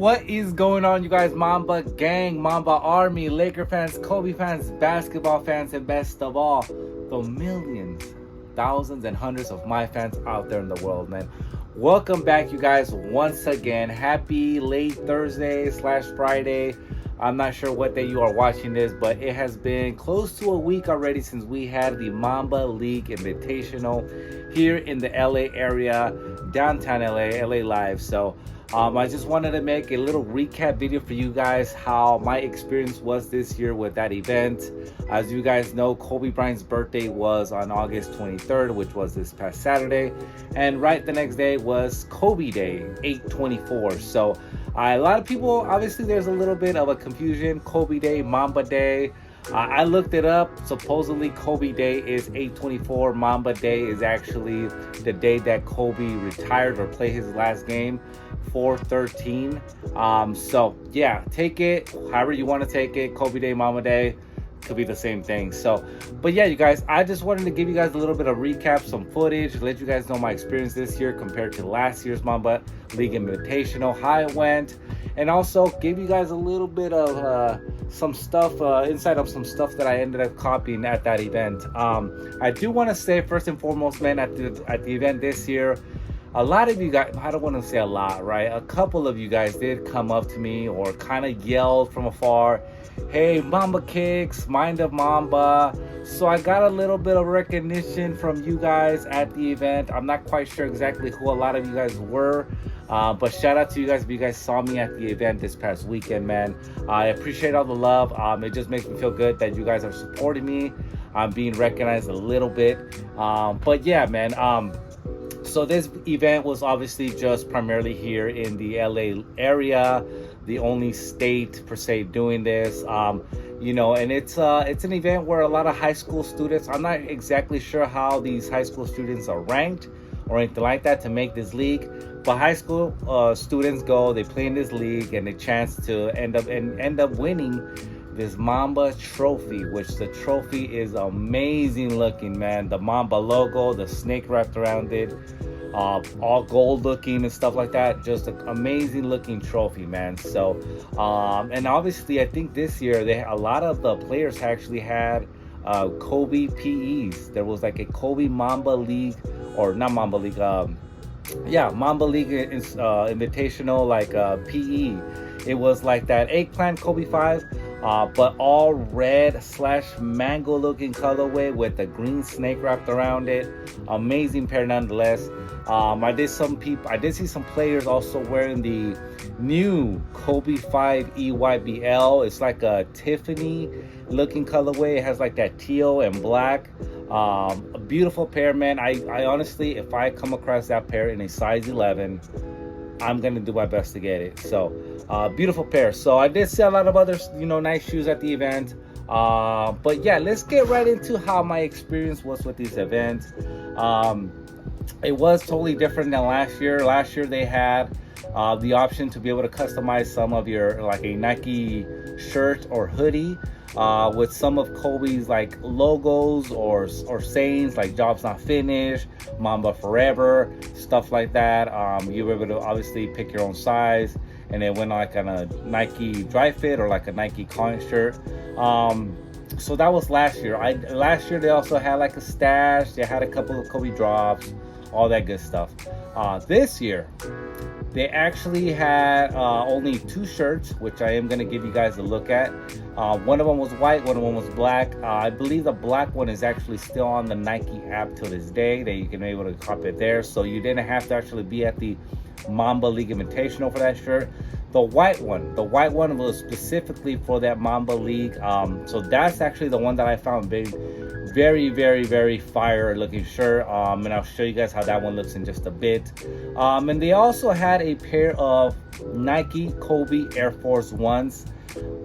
What is going on, you guys? Mamba gang, Mamba army, Laker fans, Kobe fans, basketball fans, and best of all, the millions, thousands, and hundreds of my fans out there in the world, man. Welcome back, you guys, once again. Happy late Thursday / Friday. I'm not sure what day you are watching this, but it has been close to a week already since we had the Mamba League Invitational here in the LA area, downtown LA Live. So I just wanted to make a little recap video for you guys how my experience was this year with that event. As you guys know, Kobe Bryant's birthday was on August 23rd, which was this past Saturday. And right the next day was Kobe Day, 8/24. So a lot of people, obviously there's a little bit of a confusion. Kobe Day, Mamba Day. I looked it up. Supposedly Kobe Day is 8/24. Mamba Day is actually the day that Kobe retired or played his last game, 4/13. So yeah, take it however you want to take it. Kobe Day, Mamba Day could be the same thing. So, but yeah, you guys, I just wanted to give you guys a little bit of recap, some footage, let you guys know my experience this year compared to last year's Mamba League Invitational, how it went, and also give you guys a little bit of some stuff, insight of some stuff that I ended up copying at that event. I do want to say first and foremost, man, at the event this year, a lot of you guys, I don't want to say a lot, right? A couple of you guys did come up to me or kind of yelled from afar, "Hey, Mamba Kicks, MindOfMamba." So I got a little bit of recognition from you guys at the event. I'm not quite sure exactly who a lot of you guys were, but shout out to you guys if you guys saw me at the event this past weekend, man. I appreciate all the love. It just makes me feel good that you guys are supporting me. I'm being recognized a little bit. But yeah, man. So this event was obviously just primarily here in the LA area, the only state per se doing this. You know, and it's an event where a lot of high school students, I'm not exactly sure how these high school students are ranked or anything like that to make this league, but high school students go, they play in this league, and a chance to end up winning this Mamba trophy, which the trophy is amazing looking, man. The Mamba logo, the snake wrapped around it, all gold looking and stuff like that. Just an amazing looking trophy, man. So and obviously I think this year a lot of the players actually had Kobe PEs. There was like a Kobe Mamba League, or not Mamba League, Mamba League Invitational, like PE. It was like that eggplant Kobe 5, but all red / mango looking colorway with the green snake wrapped around it. Amazing pair nonetheless. I did see some players also wearing the new Kobe 5 EYBL. It's like a Tiffany looking colorway. It has like that teal and black. A beautiful pair, man. I honestly, if I come across that pair in a size 11, I'm gonna do my best to get it. So beautiful pair. So I did see a lot of other, nice shoes at the event. But yeah, let's get right into how my experience was with this event. It was totally different than last year. Last year they had the option to be able to customize some of your, like a Nike shirt or hoodie with some of Kobe's like logos or sayings like "Job's not finished," "Mamba forever," stuff like that. You were able to obviously pick your own size, and it went like on a Nike dry fit or like a Nike Con shirt. So that was last year. Last year they also had like a stash. They had a couple of Kobe drops, all that good stuff. This year they actually had only 2 shirts, which I am going to give you guys a look at. One of them was white, one of them was black. I believe the black one is actually still on the Nike app till this day, that you can be able to cop it there. So you didn't have to actually be at the Mamba League Invitational for that shirt. The white one was specifically for that Mamba League. So that's actually the one that I found very, very, very fire looking shirt. And I'll show you guys how that one looks in just a bit. And they also had a pair of Nike Kobe Air Force Ones,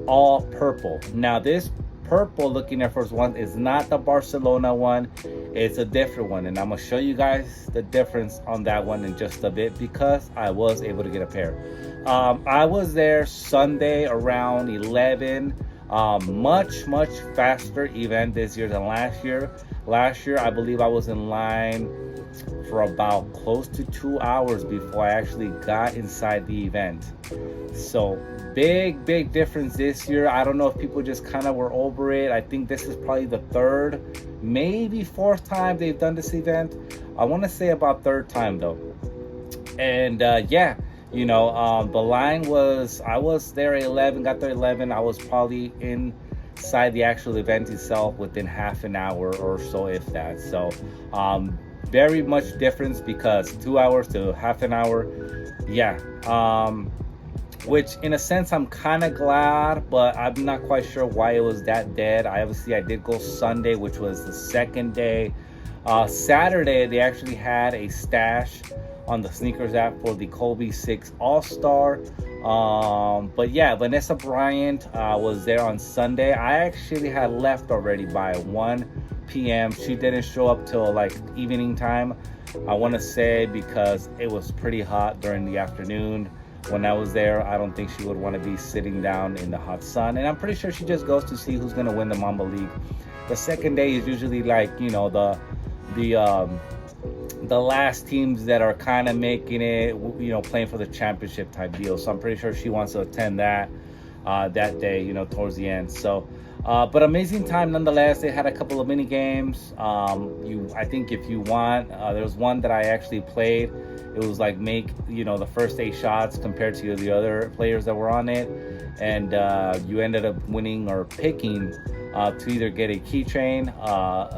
all purple. Now this purple looking Air Force One is not the Barcelona one, it's a different one, and I'm gonna show you guys the difference on that one in just a bit, because I was able to get a pair. I was there Sunday around 11. Much faster event this year than last year. Last year I believe I was in line for about close to 2 hours before I actually got inside the event. So big difference this year. I don't know if people just kind of were over it. I think this is probably the 3rd, maybe 4th time they've done this event. I want to say about 3rd time though. And yeah, you know, the line was, I was there at 11, got there at 11. I was probably inside the actual event itself within half an hour or so, if that. So very much difference, because 2 hours to half an hour. Yeah. Which in a sense I'm kind of glad, but I'm not quite sure why it was that dead. I did go Sunday, which was the 2nd day. Saturday they actually had a stash on the sneakers app for the Kobe 6 All-Star. But yeah, Vanessa Bryant was there on Sunday. I actually had left already by 1 p.m. She didn't show up till like evening time, I want to say, because it was pretty hot during the afternoon when I was there. I don't think she would want to be sitting down in the hot sun, and I'm pretty sure she just goes to see who's going to win the Mamba League. The 2nd day is usually like, you know, the last teams that are kind of making it, you know, playing for the championship type deal. So I'm pretty sure she wants to attend that day, you know, towards the end. So but amazing time nonetheless. They had a couple of mini games. I think if you want, there was one that I actually played. It was like make, you know, the first 8 shots compared to the other players that were on it, and you ended up winning or picking to either get a keychain,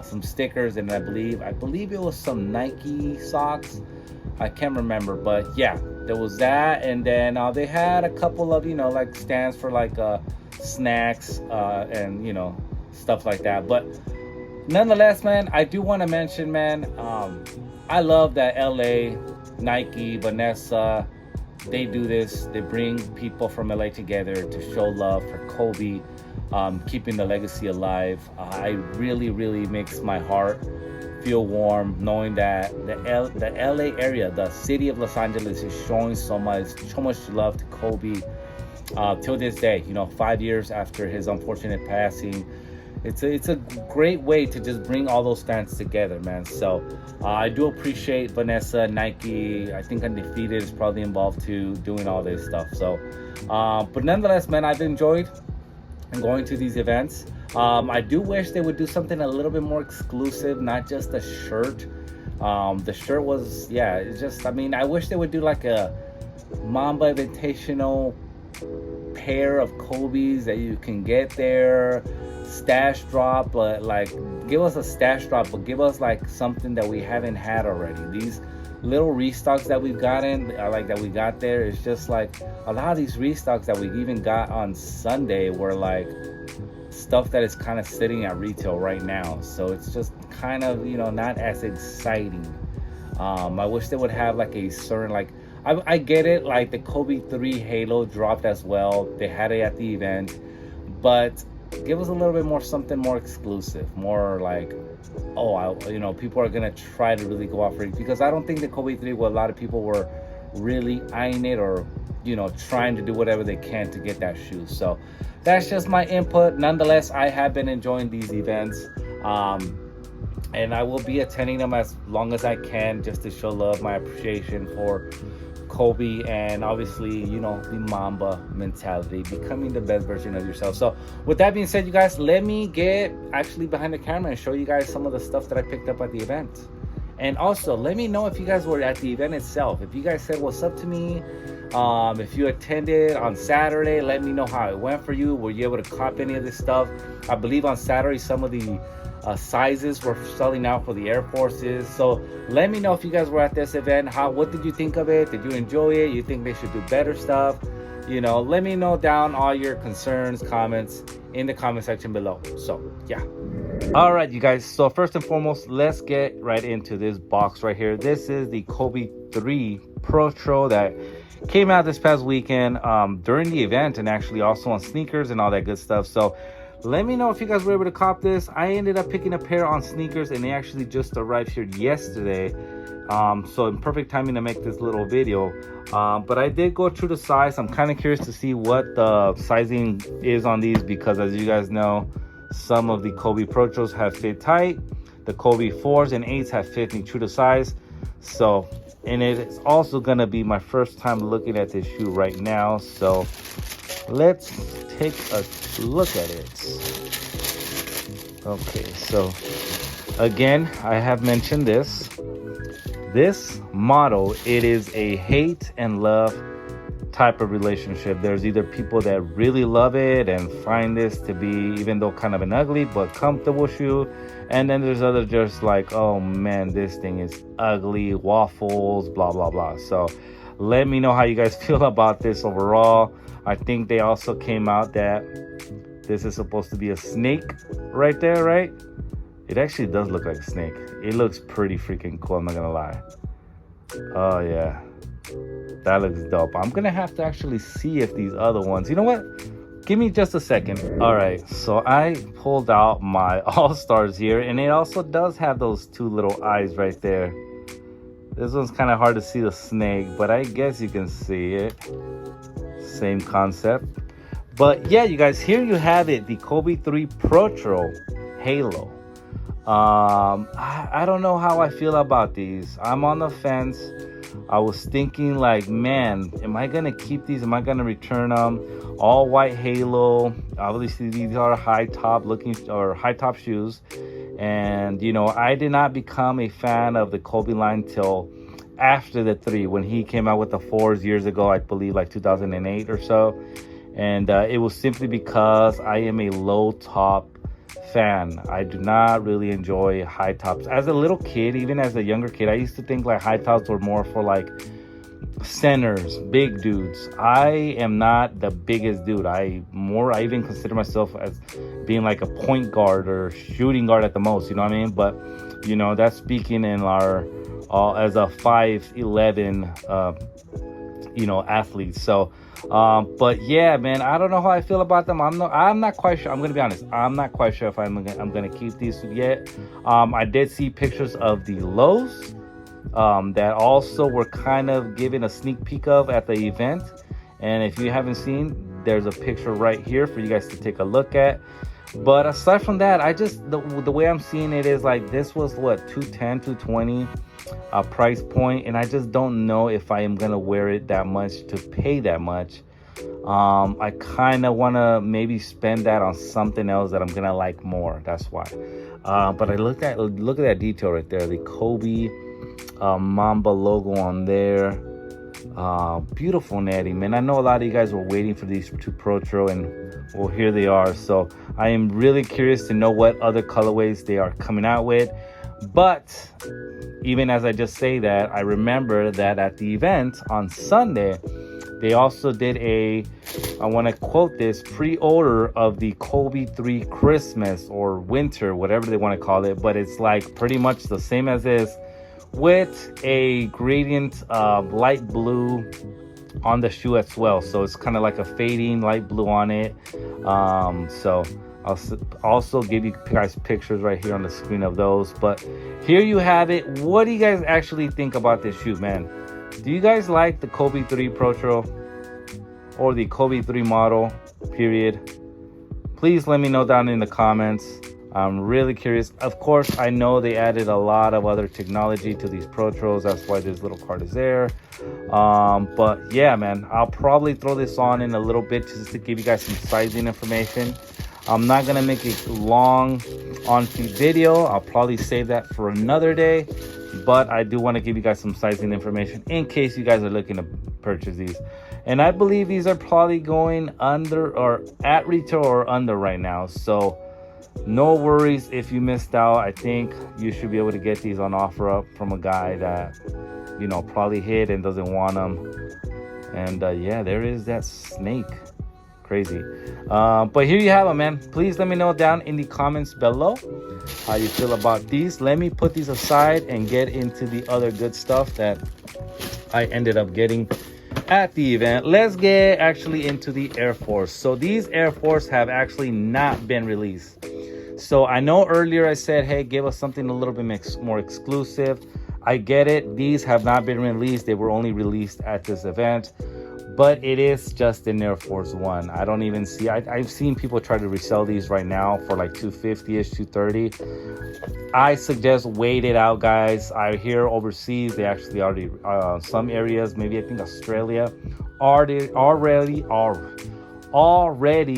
some stickers, and I believe it was some Nike socks. I can't remember, but yeah, there was that. And then they had a couple of, you know, like stands for like snacks and, you know, stuff like that. But nonetheless, man, I do want to mention, man, I love that LA, Nike, Vanessa, they do this. They bring people from LA together to show love for Kobe, keeping the legacy alive. I really makes my heart feel warm knowing that the LA area, the city of Los Angeles, is showing so much love to Kobe till this day. You know, 5 years after his unfortunate passing. It's a great way to just bring all those fans together, man. So I do appreciate Vanessa, Nike. I think Undefeated is probably involved too, doing all this stuff. So but nonetheless, man, I've enjoyed going to these events. I do wish they would do something a little bit more exclusive, not just a shirt. The shirt was, yeah, it's just, I mean, I wish they would do like a Mamba Invitational pair of Kobe's that you can get there, stash drop, but like give us a stash drop, but give us like something that we haven't had already. These little restocks that we've gotten, like that we got there, it's just like a lot of these restocks that we even got on Sunday were like stuff that is kind of sitting at retail right now. So it's just kind of, you know, not as exciting. I wish they would have like a certain, like, I get it, like the Kobe 3 Halo dropped as well. They had it at the event, but give us a little bit more, something more exclusive, more like, you know, people are gonna try to really go out for it, because I don't think the Kobe 3, what a lot of people were really eyeing it or, trying to do whatever they can to get that shoe. So that's just my input. Nonetheless, I have been enjoying these events. And I will be attending them as long as I can, just to show love, my appreciation for Kobe, and obviously, the Mamba mentality, becoming the best version of yourself. So with that being said, you guys, let me get actually behind the camera and show you guys some of the stuff that I picked up at the event. And also, let me know if you guys were at the event itself. If you guys said what's up to me, if you attended on Saturday, let me know how it went for you. Were you able to cop any of this stuff? I believe on Saturday, some of the sizes were selling out for the Air Forces. So let me know if you guys were at this event. What did you think of it? Did you enjoy it? You think they should do better stuff? Let me know down all your concerns, comments in the comment section below. So yeah. All right, you guys. So first and foremost, let's get right into this box right here. This is the Kobe 3 Protro that came out this past weekend during the event, and actually also on sneakers and all that good stuff. So let me know if you guys were able to cop this. I ended up picking a pair on sneakers, and they actually just arrived here yesterday. So in perfect timing to make this little video. But I did go through the size. I'm kind of curious to see what the sizing is on these, because as you guys know, some of the Kobe Protros have fit tight. The Kobe 4s and 8s have fit me true to size. So, and it's also going to be my first time looking at this shoe right now. So let's take a look at it. Okay, so again, I have mentioned this model, it is a hate and love type of relationship. There's either people that really love it and find this to be, even though kind of an ugly but comfortable shoe, and then there's others just like, oh man, this thing is ugly, waffles, blah blah blah. So let me know how you guys feel about this overall. I think they also came out that this is supposed to be a snake right there, right? It actually does look like a snake. It looks pretty freaking cool, I'm not gonna lie. Oh yeah, that looks dope. I'm gonna have to actually see if these other ones, you know what? Give me just a second. All right, so I pulled out my All-Stars here, and it also does have those two little eyes right there. This one's kind of hard to see the snake, but I guess you can see it. Same concept. But yeah, you guys, here you have it, the Kobe 3 Protro Halo. I don't know how I feel about these. I'm on the fence. I was thinking like, man, am I gonna keep these? Am I gonna return them? All white Halo. Obviously these are high top shoes. And I did not become a fan of the Kobe line till after the 3, when he came out with the 4s years ago, I believe like 2008 or so. And it was simply because I am a low top fan. I do not really enjoy high tops. As a little kid, even as a younger kid, I used to think like high tops were more for like centers, big dudes. I am not the biggest dude. I even consider myself as being like a point guard or shooting guard at the most, you know what I mean? But that's speaking in our as a 5'11" athlete. So but yeah, man, I don't know how I feel about them. I'm not quite sure. I'm gonna be honest, I'm not quite sure if I'm gonna keep these yet. I did see pictures of the lows that also were kind of given a sneak peek of at the event, and if you haven't seen, there's a picture right here for you guys to take a look at. But aside from that, I just the way I'm seeing it is like this was what, 210, 220 price point, and I just don't know if I am gonna wear it that much to pay that much. I kind of want to maybe spend that on something else that I'm gonna like more. That's why. But I look at that detail right there, the Kobe Mamba logo on there. Beautiful netting, man. I know a lot of you guys were waiting for these two Protro, and well, here they are. So I am really curious to know what other colorways they are coming out with. But even as I just say that, I remember that at the event on Sunday, they also did I want to quote this, pre-order of the Kobe 3 Christmas or winter, whatever they want to call it. But it's like pretty much the same as this, with a gradient light blue on the shoe as well. So it's kind of like a fading light blue on it. So I'll also give you guys pictures right here on the screen of those. But here you have it. What do you guys actually think about this shoe, man? Do you guys like the Kobe 3 Protro or the Kobe 3 model, period? Please let me know down in the comments. I'm really curious. Of course, I know they added a lot of other technology to these Protros. That's why this little card is there. But yeah, man, I'll probably throw this on in a little bit just to give you guys some sizing information. I'm not gonna make a long on-feed video. I'll probably save that for another day. But I do want to give you guys some sizing information in case you guys are looking to purchase these. And I believe these are probably going under or at retail or under right now. So no worries if you missed out. I think you should be able to get these on offer up from a guy that, you know, probably hid and doesn't want them. And yeah, there is that snake. Crazy. But here you have them, man. Please let me know down in the comments below how you feel about these. Let me put these aside and get into the other good stuff that I ended up getting at the event. Let's get actually into the Air Force. So these Air Force have actually not been released. So I know earlier I said, hey, give us something a little bit more exclusive. I get it. These have not been released. They were only released at this event. But it is just an Air Force One. I don't even see, I've seen people try to resell these right now for like $250-ish, $230. I suggest wait it out, guys. I hear overseas, they actually already, some areas, maybe I think Australia, already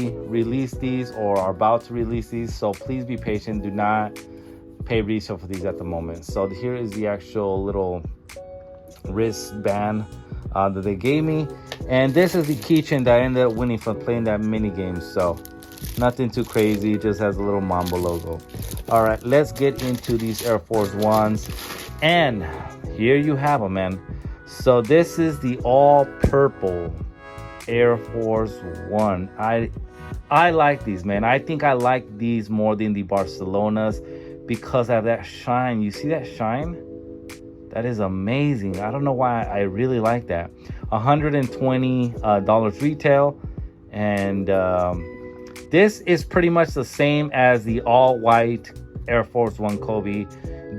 released these or are about to release these. So please be patient. Do not pay resale for these at the moment. So here is the actual little wristband that they gave me, and this is the keychain that I ended up winning from playing that mini game. So nothing too crazy, just has a little Mamba logo. All right, let's get into these Air Force Ones, and here you have them, man. So this is the all purple Air Force One. I like these, man. I think I like these more than the Barcelonas because I have that shine. You see that shine? That is amazing. I don't know why I really like that. $120 retail. And this is pretty much the same as the all-white Air Force One Kobe,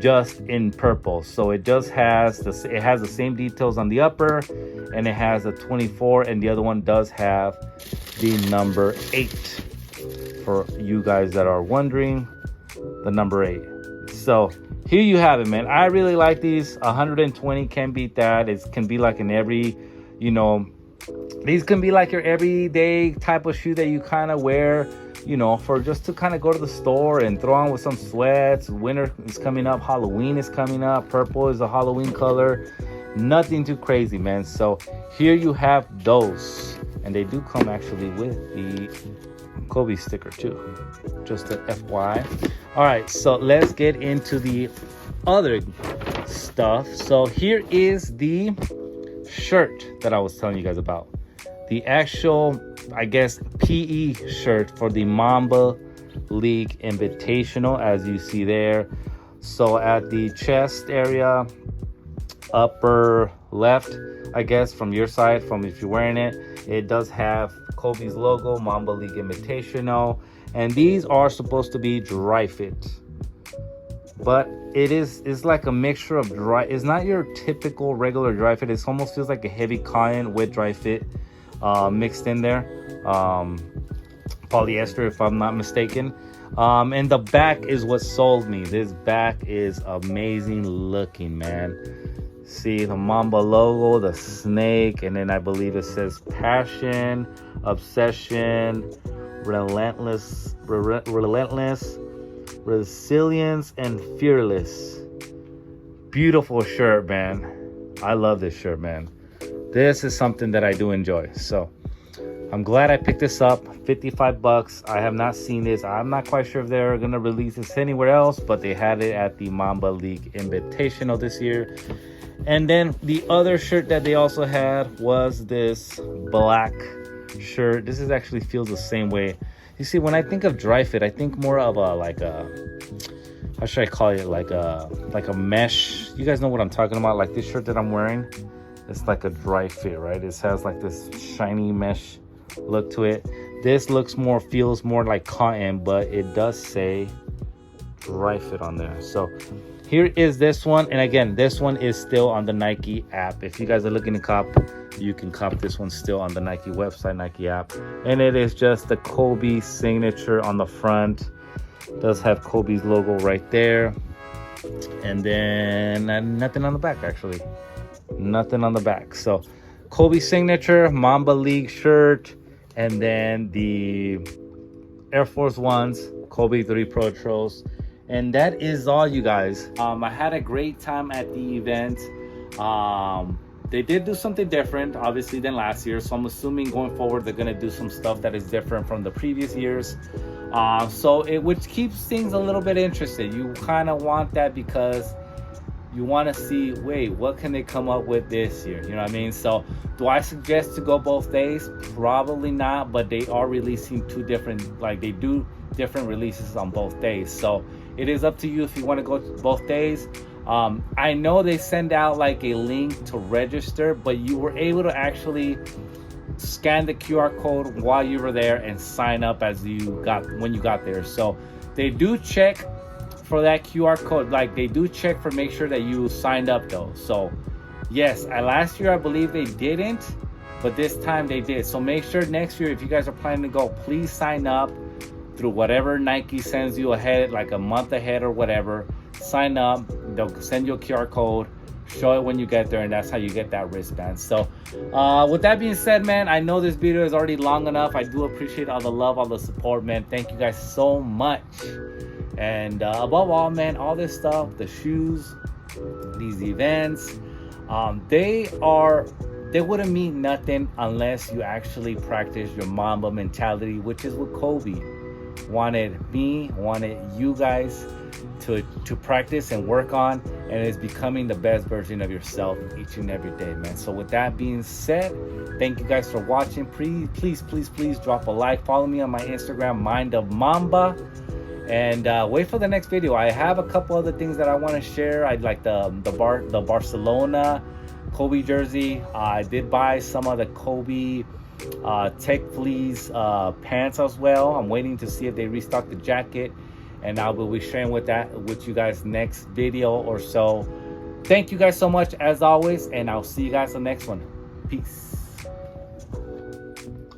just in purple. So it just has it has the same details on the upper, and it has a 24, and the other one does have the number 8. For you guys that are wondering, the number 8. So here you have it, man. I really like these. 120 can beat that. It can be like in every, you know, these can be like your everyday type of shoe that you kind of wear, you know, for just to kind of go to the store and throw on with some sweats. Winter is coming up. Halloween is coming up. Purple is a Halloween color. Nothing too crazy, man. So here you have those. And they do come actually with the Kobe sticker too, just a FYI. All right, so let's get into the other stuff. So here is the shirt that I was telling you guys about, the actual, I guess, PE shirt for the Mamba League Invitational, as you see there. So at the chest area, upper left, I guess, from your side, from if you're wearing it, it does have Kobe's logo, Mamba League Invitational, and these are supposed to be dry fit, but it's like a mixture of dry. It's not your typical regular dry fit. It almost feels like a heavy cotton with dry fit mixed in there, polyester if I'm not mistaken. And the back is what sold me. This back is amazing looking, man. See the Mamba logo, the snake, and then I believe it says passion, obsession, relentless, resilience, and fearless. Beautiful shirt, man. I love this shirt, man. This is something that I do enjoy. So I'm glad I picked this up. $55. I have not seen this. I'm not quite sure if they're gonna release this anywhere else, but they had it at the Mamba League Invitational this year. And then the other shirt that they also had was this black shirt. This is actually feels the same way. You see, when I think of dry fit, I think more of a like a, how should I call it, like a mesh. You guys know what I'm talking about. Like this shirt that I'm wearing, it's like a dry fit, right? It has like this shiny mesh look to it. This feels more like cotton, but it does say dry fit on there. So here is this one. And again, this one is still on the Nike app. If you guys are looking to cop, you can cop this one still on the Nike website, Nike app. And it is just the Kobe signature on the front. It does have Kobe's logo right there. And then nothing on the back, actually. Nothing on the back. So Kobe signature, Mamba League shirt, and then the Air Force Ones, Kobe 3 Protros. And that is all, you guys. I had a great time at the event. They did do something different, obviously, than last year. So I'm assuming going forward, they're going to do some stuff that is different from the previous years. Which keeps things a little bit interesting. You kind of want that because you want to see, wait, what can they come up with this year? You know what I mean? So do I suggest to go both days? Probably not, but they are releasing two different, like they do different releases on both days. So it is up to you if you want to go both days. I know they send out like a link to register, but you were able to actually scan the QR code while you were there and sign up when you got there. So they do check for that QR code, like they do check for make sure that you signed up though. So yes, last year I believe they didn't, but this time they did. So make sure next year, if you guys are planning to go, please sign up through whatever Nike sends you ahead, like a month ahead or whatever. Sign up, they'll send you a QR code, show it when you get there, and that's how you get that wristband. So with that being said, man, I know this video is already long enough. I do appreciate all the love, all the support, man. Thank you guys so much. And above all, man, all this stuff, the shoes, these events, they wouldn't mean nothing unless you actually practice your Mamba mentality, which is what Kobe wanted you guys to practice and work on, and it's becoming the best version of yourself each and every day, man. So with that being said, thank you guys for watching. Please drop a like, follow me on my Instagram, MindOfMamba, and wait for the next video. I have a couple other things that I want to share. I'd like the Barcelona Kobe jersey. I did buy some of the Kobe Tech Fleece pants as well. I'm waiting to see if they restock the jacket, and I will be sharing with you guys next video or so. Thank you guys so much as always, and I'll see you guys on the next one. Peace.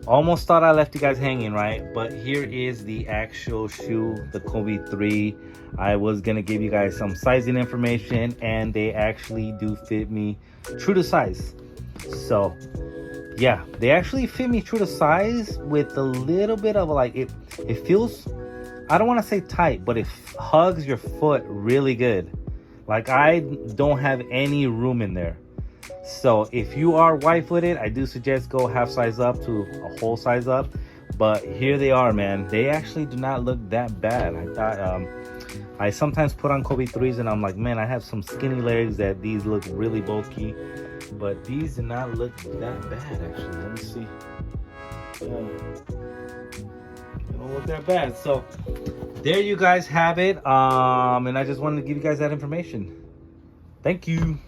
Almost thought I left you guys hanging, right? But here is the actual shoe, the Kobe 3. I was gonna give you guys some sizing information, and they actually do fit me true to size. So yeah, they actually fit me true to size with a little bit of like, it feels, I don't want to say tight, but it hugs your foot really good. Like I don't have any room in there. So if you are wide-footed, I do suggest go half size up to a whole size up. But here they are, man. They actually do not look that bad. I thought I sometimes put on Kobe 3s and I'm like, man, I have some skinny legs that these look really bulky, but these do not look that bad actually. Let me see. They don't look that bad. So there you guys have it. And I just wanted to give you guys that information. Thank you.